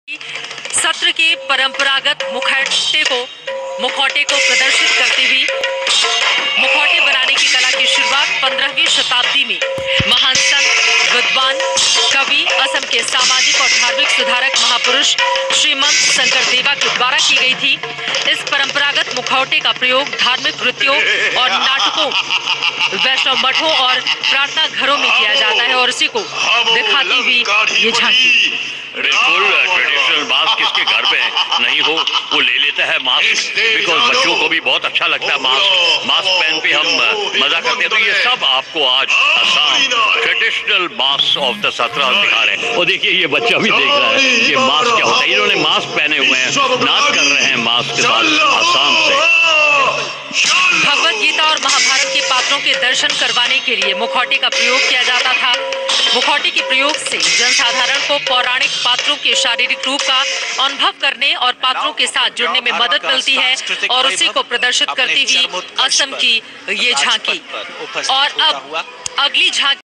सत्र के परंपरागत मुखौटे को प्रदर्शित करते हुए मुखौटे बनाने की कला की शुरुआत 15वीं शताब्दी में महान संत, विद्वान, कवि, असम के सामाजिक और धार्मिक सुधारक महापुरुष श्रीमंत शंकरदेवा के द्वारा की गई थी। इस परंपरागत मुखौटे का प्रयोग धार्मिक नृत्यों और नाटकों, वैष्णव मठों और प्रार्थना घरों में किया जाता है और इसी को दिखाती हुई ये झांकी। बिल्कुल ट्रेडिशनल मास्क किसके घर में नहीं हो वो ले लेता है मास्क, बिकॉज बच्चों को भी बहुत अच्छा लगता है मास्क पहन पे हम मजा करते हैं। तो ये सब आपको आज Assam traditional mask of the सत्रा दिखा रहे हैं। और देखिए ये बच्चा भी देख रहा है कि मास्क क्या होता है। इन्होंने मास्क पहने हुए हैं, नाच कर रहे हैं मास्क के साथ आसाम से। भगवत गीता और महाभारत के पात्रों के दर्शन करवाने के लिए मुखौटे का प्रयोग किया जाता था। मुखौटे के प्रयोग से जनसाधारण को पौराणिक पात्रों के शारीरिक रूप का अनुभव करने और पात्रों के साथ जुड़ने में मदद मिलती है और उसी को प्रदर्शित करती हुई असम की ये झांकी। और अब अगली झांकी